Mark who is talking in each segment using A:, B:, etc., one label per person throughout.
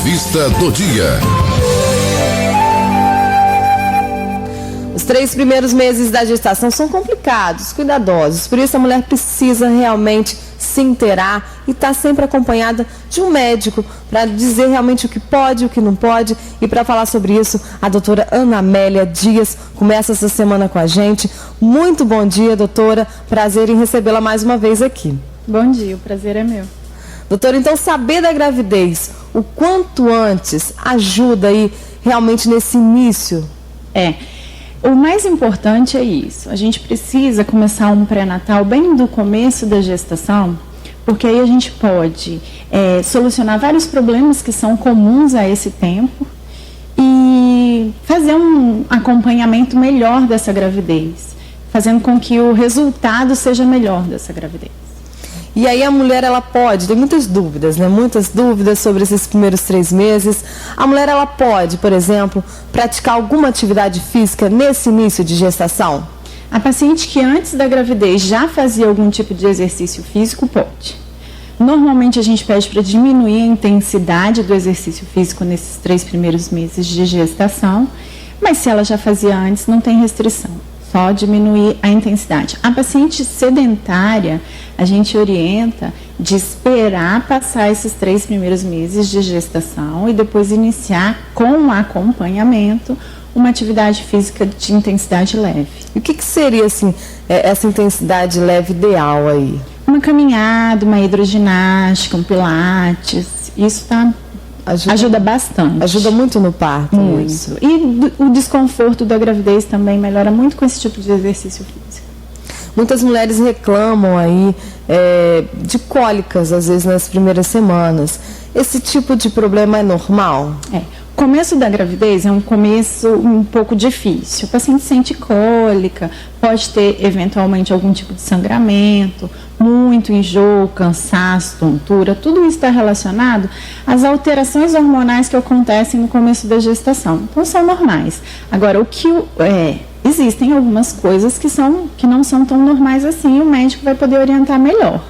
A: Entrevista do dia.
B: Os 3 primeiros meses da gestação são complicados, cuidadosos, por isso a mulher precisa realmente se inteirar e estar sempre acompanhada de um médico para dizer realmente o que pode e o que não pode. E para falar sobre isso, a doutora Ana Amélia Dias começa essa semana com a gente. Muito bom dia, doutora. Prazer em recebê-la mais uma vez aqui.
C: Bom dia, o prazer é meu.
B: Doutora, então saber da gravidez o quanto antes ajuda aí realmente nesse início?
C: O mais importante é isso. A gente precisa começar um pré-natal bem do começo da gestação, porque aí a gente pode solucionar vários problemas que são comuns a esse tempo e fazer um acompanhamento melhor dessa gravidez, fazendo com que o resultado seja melhor dessa gravidez.
B: E aí a mulher, ela pode, tem muitas dúvidas, né? Muitas dúvidas sobre esses primeiros 3 meses. A mulher, ela pode, por exemplo, praticar alguma atividade física nesse início de gestação?
C: A paciente que antes da gravidez já fazia algum tipo de exercício físico, pode. Normalmente a gente pede para diminuir a intensidade do exercício físico nesses 3 primeiros meses de gestação, mas se ela já fazia antes, não tem restrição. Só diminuir a intensidade. A paciente sedentária, a gente orienta de esperar passar esses 3 primeiros meses de gestação e depois iniciar com acompanhamento uma atividade física de intensidade leve.
B: E o que seria, assim, essa intensidade leve ideal aí?
C: Uma caminhada, uma hidroginástica, um pilates, isso ajuda bastante.
B: Ajuda muito no parto.
C: Muito.
B: Isso.
C: E o desconforto da gravidez também melhora muito com esse tipo de exercício físico.
B: Muitas mulheres reclamam aí de cólicas, às vezes, nas primeiras semanas. Esse tipo de problema é normal?
C: O começo da gravidez é um começo um pouco difícil. O paciente sente cólica, pode ter eventualmente algum tipo de sangramento, muito enjoo, cansaço, tontura, tudo isso está relacionado às alterações hormonais que acontecem no começo da gestação. Então são normais. Agora, existem algumas coisas que não são tão normais assim, o médico vai poder orientar melhor.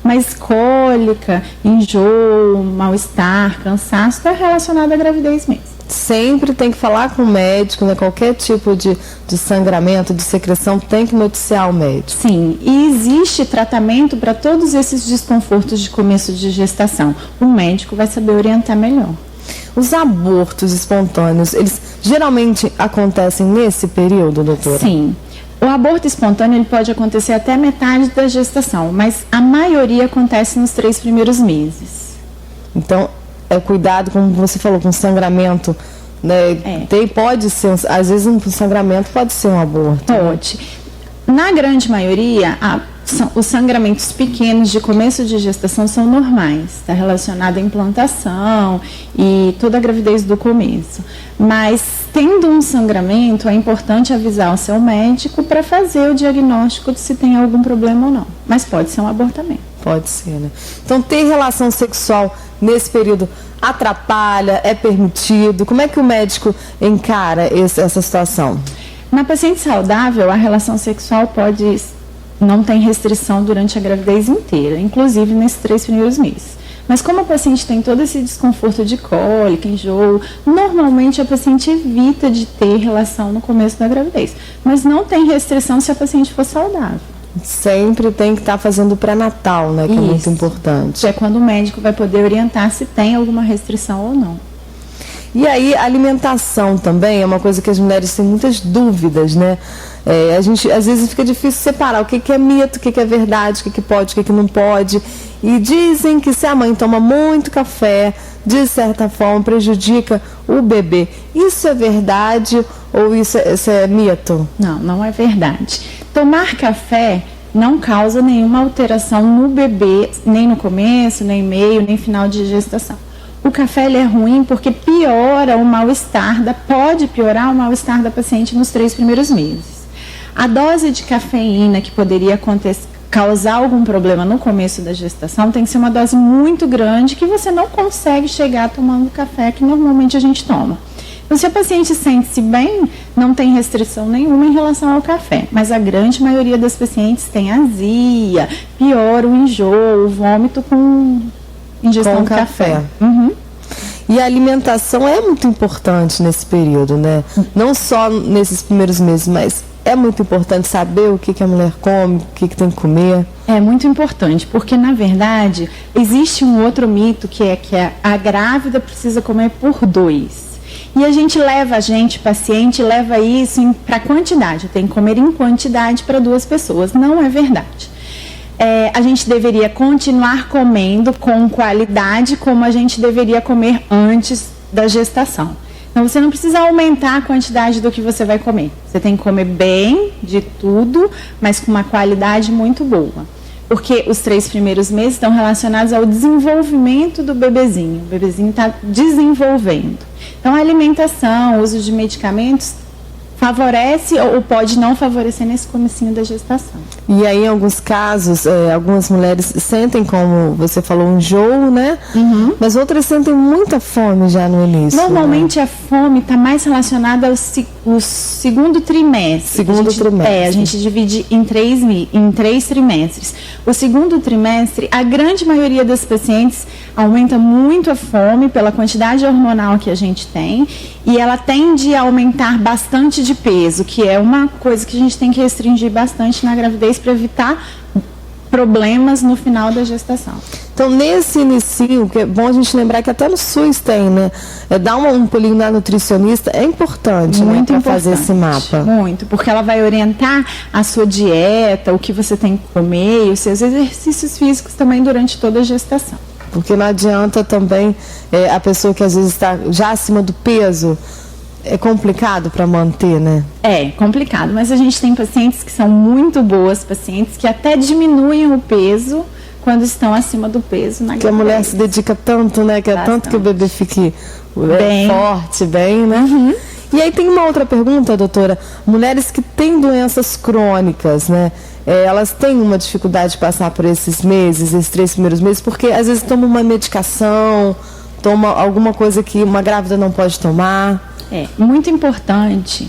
C: Mas cólica, enjoo, mal-estar, cansaço está relacionado à gravidez mesmo.
B: Sempre tem que falar com o médico, né? Qualquer tipo de sangramento, de secreção, tem que noticiar o médico.
C: Sim, e existe tratamento para todos esses desconfortos de começo de gestação. O médico vai saber orientar melhor.
B: Os abortos espontâneos, eles geralmente acontecem nesse período, doutora?
C: Sim. O aborto espontâneo ele pode acontecer até metade da gestação, mas a maioria acontece nos 3 primeiros meses.
B: Então, cuidado, como você falou, com sangramento, né? Pode ser, às vezes um sangramento pode ser um aborto.
C: Pode. Na grande maioria, os sangramentos pequenos de começo de gestação são normais, está relacionado à implantação e toda a gravidez do começo. Mas, tendo um sangramento, é importante avisar o seu médico para fazer o diagnóstico de se tem algum problema ou não. Mas pode ser um abortamento.
B: Pode ser, né? Então, ter relação sexual nesse período atrapalha, é permitido? Como é que o médico encara essa situação?
C: Na paciente saudável, a relação sexual não tem restrição durante a gravidez inteira, inclusive nesses 3 primeiros meses. Mas como a paciente tem todo esse desconforto de cólica, enjoo, normalmente a paciente evita de ter relação no começo da gravidez. Mas não tem restrição se a paciente for saudável.
B: Sempre tem que estar fazendo o pré-natal, né? Que é muito importante.
C: É quando o médico vai poder orientar se tem alguma restrição ou não.
B: E aí, a alimentação também é uma coisa que as mulheres têm muitas dúvidas, né? A gente, às vezes, fica difícil separar o que é mito, o que é verdade, o que pode, o que não pode. E dizem que se a mãe toma muito café, de certa forma, prejudica o bebê. Isso é verdade ou isso é mito?
C: Não, não é verdade. Tomar café não causa nenhuma alteração no bebê, nem no começo, nem meio, nem final de gestação. O café ele é ruim porque piora o mal-estar, pode piorar o mal-estar da paciente nos 3 primeiros meses. A dose de cafeína que poderia causar algum problema no começo da gestação tem que ser uma dose muito grande que você não consegue chegar tomando café que normalmente a gente toma. Então, se a paciente sente-se bem, não tem restrição nenhuma em relação ao café. Mas a grande maioria das pacientes tem azia, piora o enjoo, o vômito com ingestão de café.
B: Uhum. E a alimentação é muito importante nesse período, né? Não só nesses primeiros meses, mas é muito importante saber o que a mulher come, o que tem que comer.
C: É muito importante, porque na verdade existe um outro mito que a grávida precisa comer por 2. E paciente leva isso para quantidade. Tem que comer em quantidade para 2 pessoas. Não é verdade. A gente deveria continuar comendo com qualidade como a gente deveria comer antes da gestação. Então, você não precisa aumentar a quantidade do que você vai comer. Você tem que comer bem de tudo, mas com uma qualidade muito boa. Porque os 3 primeiros meses estão relacionados ao desenvolvimento do bebezinho. O bebezinho está desenvolvendo. Então, a alimentação, o uso de medicamentos favorece ou pode não favorecer nesse comecinho da gestação.
B: E aí, em alguns casos, algumas mulheres sentem, como você falou, um enjoo, né? Uhum. Mas outras sentem muita fome já no início.
C: Normalmente, né? A fome está mais relacionada ao segundo trimestre. A gente divide em 3 trimestres. O segundo trimestre, a grande maioria das pacientes aumenta muito a fome pela quantidade hormonal que a gente tem, e ela tende a aumentar bastante de peso, que é uma coisa que a gente tem que restringir bastante na gravidez para evitar problemas no final da gestação.
B: Então, nesse inicio, que é bom a gente lembrar que até no SUS tem, né? Dar um pulinho na nutricionista é importante,
C: muito,
B: né? Para fazer esse mapa.
C: Muito, porque ela vai orientar a sua dieta, o que você tem que comer e os seus exercícios físicos também durante toda a gestação.
B: Porque não adianta também a pessoa que às vezes está já acima do peso, é complicado para manter, né?
C: É complicado, mas a gente tem pacientes que são muito boas pacientes, que até diminuem o peso quando estão acima do peso na gravidez.
B: Que a mulher se dedica tanto, né? Que é tanto que o bebê fique bem forte, bem, né? Uhum. E aí tem uma outra pergunta, doutora. Mulheres que têm doenças crônicas, né? Elas têm uma dificuldade de passar por esses meses, esses 3 primeiros meses, porque às vezes tomam uma medicação, toma alguma coisa que uma grávida não pode tomar.
C: É muito importante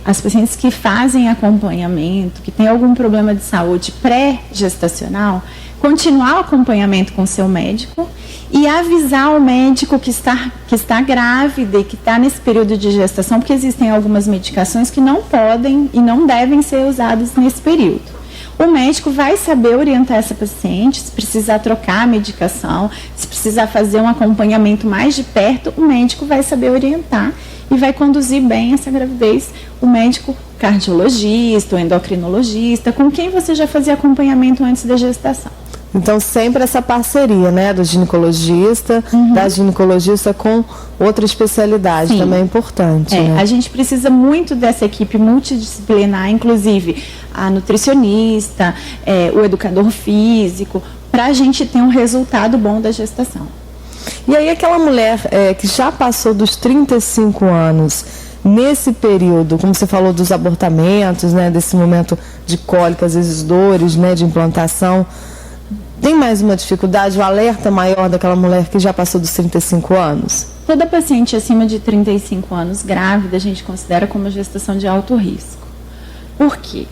C: as pacientes que fazem acompanhamento, que têm algum problema de saúde pré-gestacional, continuar o acompanhamento com o seu médico e avisar o médico que está grávida e que está nesse período de gestação, porque existem algumas medicações que não podem e não devem ser usadas nesse período. O médico vai saber orientar essa paciente, se precisar trocar a medicação, se precisar fazer um acompanhamento mais de perto, o médico vai saber orientar e vai conduzir bem essa gravidez, o médico cardiologista, o endocrinologista, com quem você já fazia acompanhamento antes da gestação.
B: Então, sempre essa parceria, né, do ginecologista, da ginecologista com outra especialidade. Sim. Também é importante. Né?
C: A gente precisa muito dessa equipe multidisciplinar, inclusive a nutricionista, o educador físico, para a gente ter um resultado bom da gestação.
B: E aí, aquela mulher que já passou dos 35 anos, nesse período, como você falou dos abortamentos, né, desse momento de cólica, às vezes dores, né, de implantação, tem mais uma dificuldade, o alerta maior daquela mulher que já passou dos 35 anos?
C: Toda paciente acima de 35 anos grávida, a gente considera como gestação de alto risco. Por quê?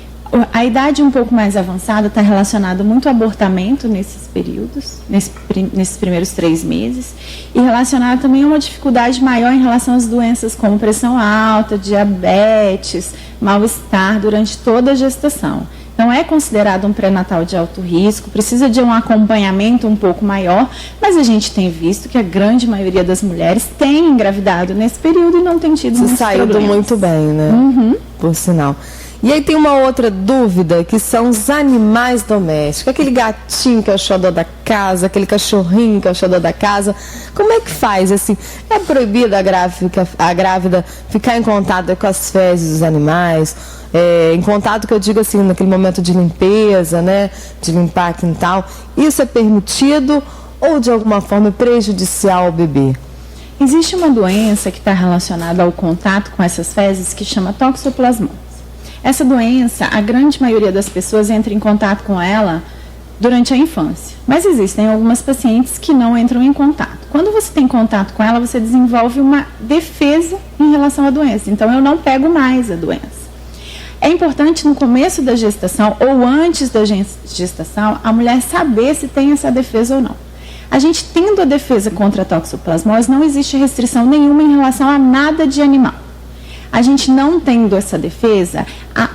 C: A idade um pouco mais avançada está relacionada muito ao abortamento nesses períodos, nesses primeiros 3 meses, e relacionada também a uma dificuldade maior em relação às doenças como pressão alta, diabetes, mal-estar durante toda a gestação. Então, é considerado um pré-natal de alto risco, precisa de um acompanhamento um pouco maior, mas a gente tem visto que a grande maioria das mulheres tem engravidado nesse período e não tem tido muitos problemas.
B: Saído muito bem, né?
C: Uhum.
B: Por sinal. E aí tem uma outra dúvida, que são os animais domésticos. Aquele gatinho que é o xodó da casa, aquele cachorrinho que é o xodó da casa. Como é que faz? Assim, é proibido a grávida ficar em contato com as fezes dos animais? Em contato, que eu digo assim, naquele momento de limpeza, né? De limpar quintal. Isso é permitido ou de alguma forma é prejudicial ao bebê?
C: Existe uma doença que está relacionada ao contato com essas fezes que chama toxoplasmose. Essa doença, a grande maioria das pessoas entra em contato com ela durante a infância. Mas existem algumas pacientes que não entram em contato. Quando você tem contato com ela, você desenvolve uma defesa em relação à doença. Então, eu não pego mais a doença. É importante no começo da gestação ou antes da gestação, a mulher saber se tem essa defesa ou não. A gente tendo a defesa contra a toxoplasmose, não existe restrição nenhuma em relação a nada de animal. A gente não tendo essa defesa,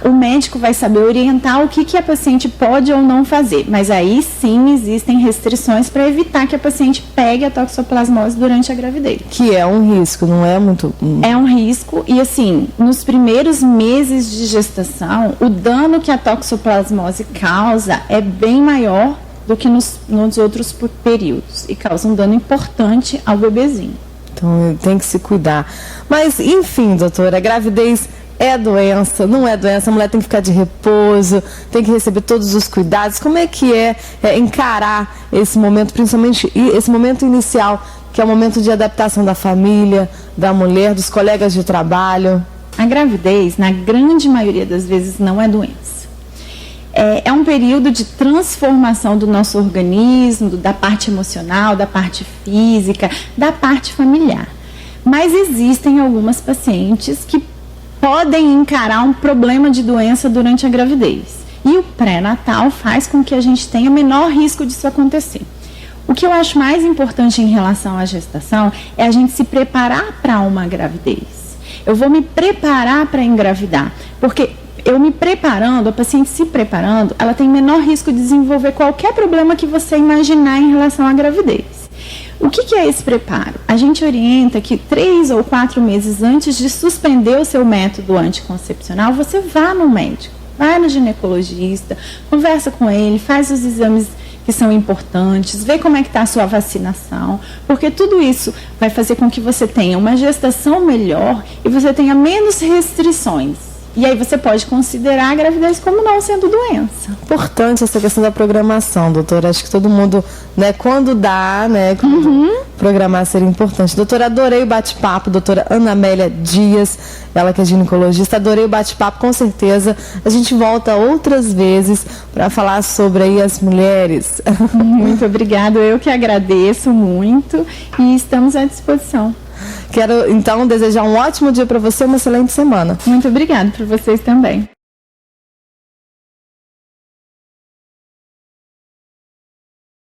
C: o médico vai saber orientar o que a paciente pode ou não fazer. Mas aí sim existem restrições para evitar que a paciente pegue a toxoplasmose durante a gravidez.
B: Que é um risco, não é muito...
C: É um risco e assim, nos primeiros meses de gestação, o dano que a toxoplasmose causa é bem maior do que nos outros períodos e causa um dano importante ao bebezinho.
B: Então, tem que se cuidar. Mas, enfim, doutora, a gravidez é doença, não é doença, a mulher tem que ficar de repouso, tem que receber todos os cuidados. Como é que é encarar esse momento, principalmente esse momento inicial, que é o momento de adaptação da família, da mulher, dos colegas de trabalho?
C: A gravidez, na grande maioria das vezes, não é doença. É um período de transformação do nosso organismo, da parte emocional, da parte física, da parte familiar. Mas existem algumas pacientes que podem encarar um problema de doença durante a gravidez. E o pré-natal faz com que a gente tenha menor risco disso acontecer. O que eu acho mais importante em relação à gestação é a gente se preparar para uma gravidez. Eu vou me preparar para engravidar, porque eu me preparando, a paciente se preparando, ela tem menor risco de desenvolver qualquer problema que você imaginar em relação à gravidez. O que é esse preparo? A gente orienta que 3 ou 4 meses antes de suspender o seu método anticoncepcional, você vá no médico, vai no ginecologista, conversa com ele, faz os exames que são importantes, vê como é que está a sua vacinação, porque tudo isso vai fazer com que você tenha uma gestação melhor e você tenha menos restrições. E aí você pode considerar a gravidez como não sendo doença.
B: Importante essa questão da programação, doutora. Acho que todo mundo, né, quando dá, né, programar seria importante. Doutora, adorei o bate-papo. Doutora Ana Amélia Dias, ela que é ginecologista, adorei o bate-papo, com certeza. A gente volta outras vezes para falar sobre aí as mulheres.
C: Muito obrigada, eu que agradeço muito e estamos à disposição.
B: Quero, então, desejar um ótimo dia para você, uma excelente semana.
C: Muito obrigada para vocês também.